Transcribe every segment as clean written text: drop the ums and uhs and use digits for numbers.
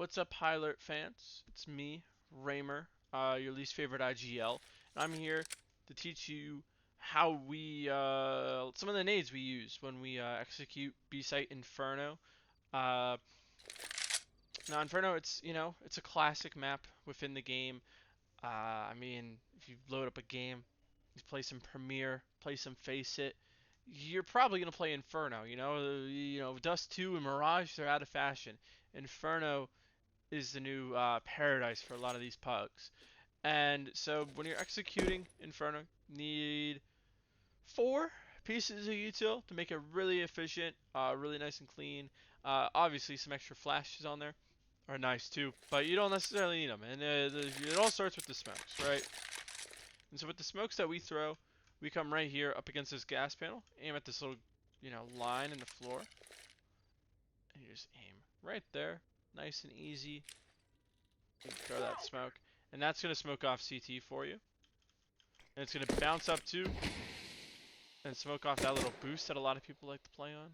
What's up, High Alert fans? It's me, Raymer, your least favorite IGL. And I'm here to teach you how we, some of the nades we use when we execute faceit Inferno. Uh, Now, Inferno, it's a classic map within the game. I mean, if you load up a game, you play some Premiere, play some Faceit, you're probably gonna play Inferno. Dust 2 and Mirage, they're out of fashion. Inferno is the new paradise for a lot of these pugs. And so when you're executing Inferno, you need 4 pieces of util to make it really efficient, really nice and clean. Obviously, some extra flashes on there are nice too, but you don't necessarily need them. And it all starts with the smokes, right? And so with the smokes that we throw, we come right here up against this gas panel, aim at this little, line in the floor, and you just aim right there, nice and easy. You throw that smoke, and that's gonna smoke off CT for you, and it's gonna bounce up too, and smoke off that little boost that a lot of people like to play on.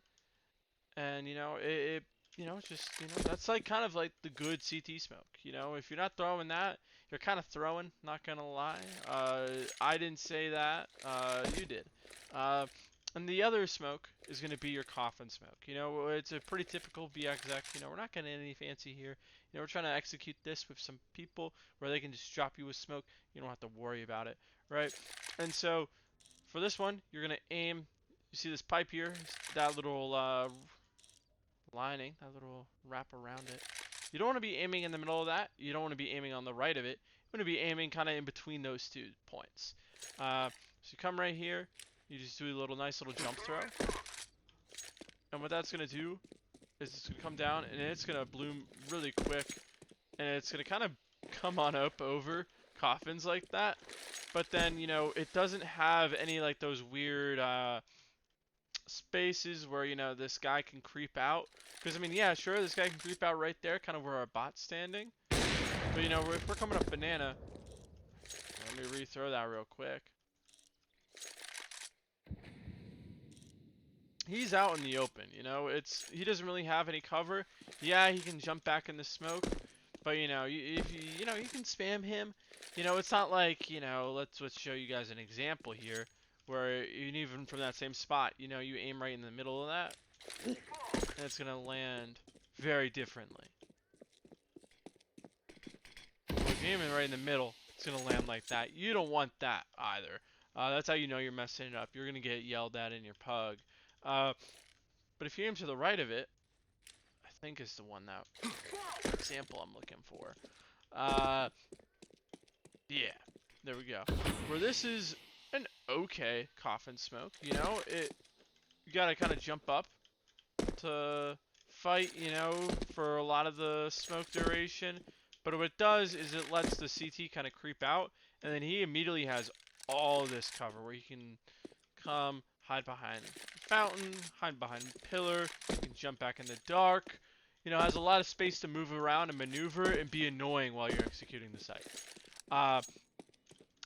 And it's just that's like kind of like the good CT smoke. If you're not throwing that, you're kind of throwing. Not gonna lie. I didn't say that. You did. And the other smoke is going to be your coffin smoke. It's a pretty typical VXX. We're not getting any fancy here. We're trying to execute this with some people where they can just drop you with smoke. You don't have to worry about it, right? And so for this one, you're going to aim. You see this pipe here? That little lining, that little wrap around it. You don't want to be aiming in the middle of that. You don't want to be aiming on the right of it. You want to be aiming kind of in between those 2 points. So you come right here. You just do a nice little jump throw. And what that's going to do is it's going to come down and it's going to bloom really quick. And it's going to kind of come on up over coffins like that. But then, it doesn't have any like those weird spaces where, this guy can creep out. Because, I mean, yeah, sure, this guy can creep out right there, kind of where our bot's standing. But, if we're coming up banana, let me rethrow that real quick. He's out in the open, he doesn't really have any cover. Yeah, he can jump back in the smoke, but if you can spam him. It's not like, let's show you guys an example here where even from that same spot, you aim right in the middle of that, and it's gonna land very differently. If you're aiming right in the middle, it's gonna land like that. You don't want that either. That's how you know you're messing it up. You're gonna get yelled at in your pug. But if you aim to the right of it, I think is the one that example I'm looking for. Yeah, there we go. Where this is an okay coffin smoke, you gotta kind of jump up to fight, for a lot of the smoke duration. But what it does is it lets the CT kind of creep out, and then he immediately has all this cover where he can come, hide behind fountain, hide behind pillar, you can jump back in the dark. Has a lot of space to move around and maneuver and be annoying while you're executing the site.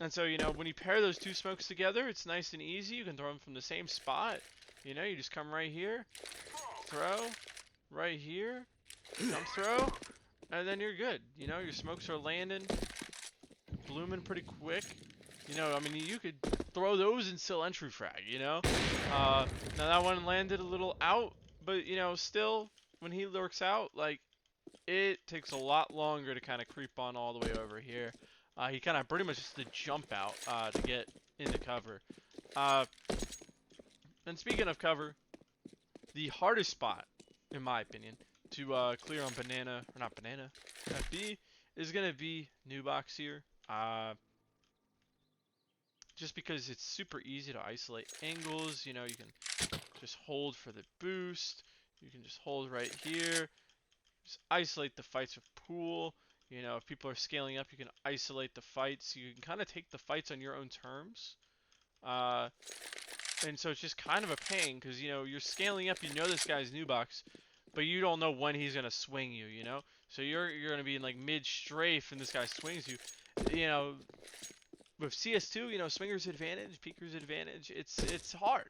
And so, when you pair those 2 smokes together, it's nice and easy. You can throw them from the same spot. You just come right here, throw, right here, jump throw, and then you're good. Your smokes are landing, blooming pretty quick. I mean, you could throw those and still entry frag, Now that one landed a little out, but, still, when he lurks out, like, it takes a lot longer to kind of creep on all the way over here. He kind of pretty much just to jump out to get into cover. And speaking of cover, the hardest spot, in my opinion, to clear on banana, or not banana, FB, is going to be new box here. Just because it's super easy to isolate angles, you can just hold for the boost. You can just hold right here. Just isolate the fights with pool. If people are scaling up, you can isolate the fights. You can kind of take the fights on your own terms. And so it's just kind of a pain because, you're scaling up. This guy's new box, but you don't know when he's going to swing you, So you're going to be in, like, mid-strafe and this guy swings you. With CS2, swinger's advantage, peeker's advantage, it's hard.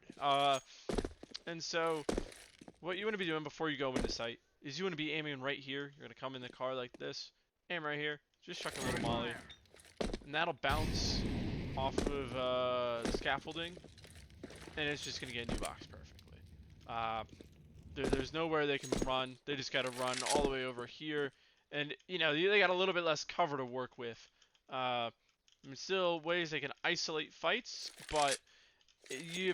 And so what you want to be doing before you go into sight is you want to be aiming right here. You're going to come in the car like this, aim right here, just chuck a little molly, and that'll bounce off of the scaffolding, and it's just going to get a new box perfectly. There's nowhere they can run. They just got to run all the way over here, and you know they got a little bit less cover to work with. I mean, still ways they can isolate fights, but you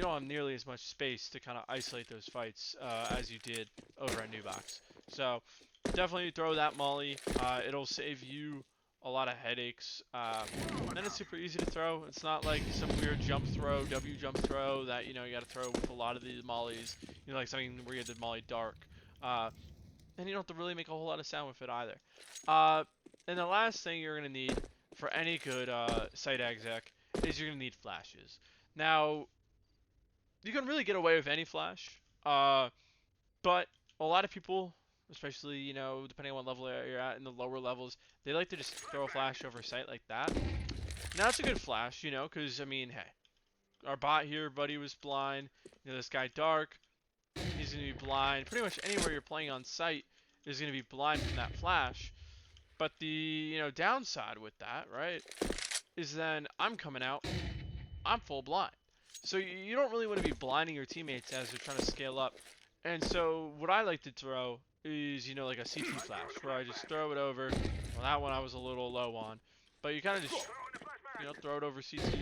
don't have nearly as much space to kind of isolate those fights as you did over at New Box. So definitely throw that molly. It'll save you a lot of headaches. And it's super easy to throw. It's not like some weird jump throw, W jump throw that you got to throw with a lot of these mollies. Like something where you have the molly dark. And you don't have to really make a whole lot of sound with it either. And the last thing you're gonna need for any good site exec is you're gonna need flashes. Now, you can really get away with any flash, but a lot of people, especially depending on what level you're at in the lower levels, they like to just throw a flash over site like that. Now it's a good flash, because I mean, hey, our bot here, buddy, was blind. This guy dark, he's gonna be blind. Pretty much anywhere you're playing on site is gonna be blind from that flash. But the downside with that, right, is then I'm coming out, I'm full blind. So you don't really want to be blinding your teammates as they're trying to scale up. And so what I like to throw is, like a CT flash, where I just throw it over. Well, that one I was a little low on. But you kind of just, throw it over CT.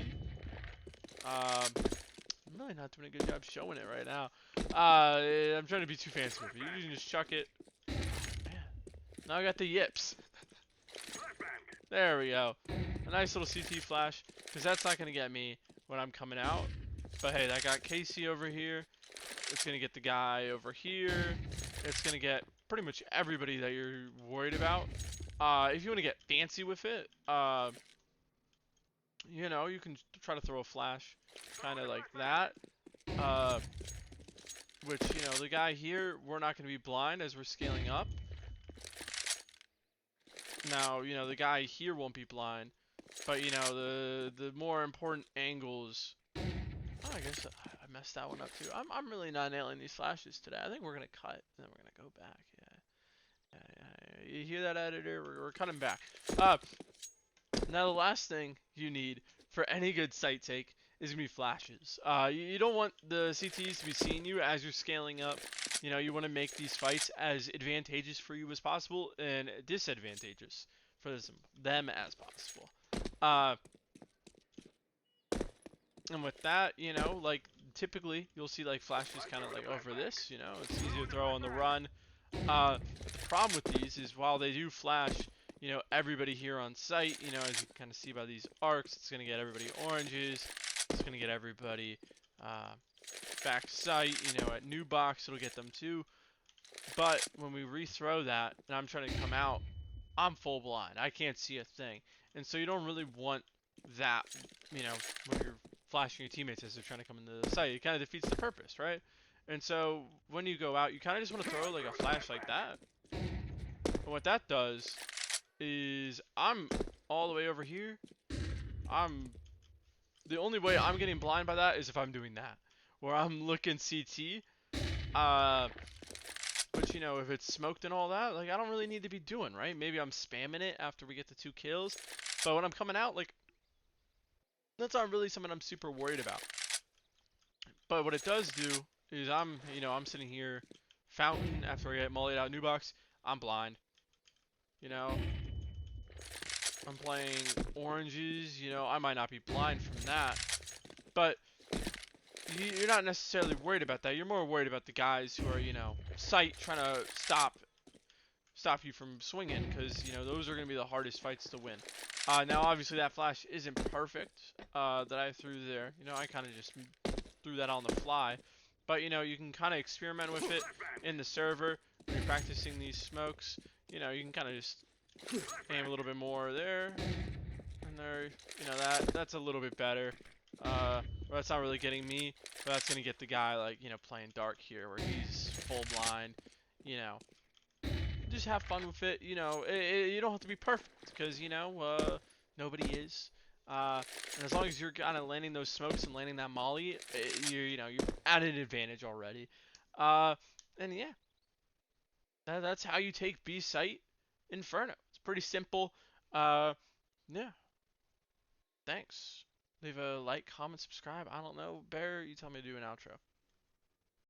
I'm really not doing a good job showing it right now. I'm trying to be too fancy with it. You can just chuck it. Man. Now I got the yips. There we go. A nice little CT flash, because that's not going to get me when I'm coming out. But hey, that got Casey over here. It's going to get the guy over here. It's going to get pretty much everybody that you're worried about. If you want to get fancy with it, you can try to throw a flash kind of like that. Which, the guy here, we're not going to be blind as we're scaling up. Now, the guy here won't be blind. But, the more important angles... Oh, I guess I messed that one up too. I'm really not nailing these flashes today. I think we're going to cut, and then we're going to go back. Yeah. You hear that, editor? We're cutting back. Now, the last thing you need for any good site take is going to be flashes. You don't want the CTs to be seeing you as you're scaling up. You want to make these fights as advantageous for you as possible and disadvantageous for them as possible. And with that, like typically you'll see like flashes kind of like over this, it's easy to throw on the run. But the problem with these is while they do flash, everybody here on site, as you can kind of see by these arcs, it's going to get everybody oranges. It's going to get everybody back site, at new box, it'll get them too. But when we rethrow that and I'm trying to come out, I'm full blind. I can't see a thing. And so you don't really want that, when you're flashing your teammates as they're trying to come into the site. It kind of defeats the purpose, right? And so when you go out, you kind of just want to throw like a flash like that. And what that does is I'm all the way over here. The only way I'm getting blind by that is if I'm doing that, where I'm looking CT. But if it's smoked and all that, like I don't really need to be doing, right? Maybe I'm spamming it after we get the 2 kills. But when I'm coming out, like that's not really something I'm super worried about. But what it does do is I'm sitting here, fountain after I get mollied out new box, I'm blind. I'm playing oranges, I might not be blind from that. But you're not necessarily worried about that. You're more worried about the guys who are, site trying to stop you from swinging, because, those are going to be the hardest fights to win. Now, obviously, that flash isn't perfect that I threw there. I kind of just threw that on the fly. But, you can kind of experiment with it in the server when you're practicing these smokes. You can kind of just aim a little bit more there. And there, that's a little bit better. That's not really getting me, but that's going to get the guy, like, playing dark here, where he's full blind, Just have fun with it, you don't have to be perfect, because, nobody is. And as long as you're kind of landing those smokes and landing that molly, you're at an advantage already. And yeah. That's how you take B site Inferno. It's pretty simple. Uh, yeah. Thanks. Leave a like, comment, subscribe. I don't know. Bear, you tell me to do an outro.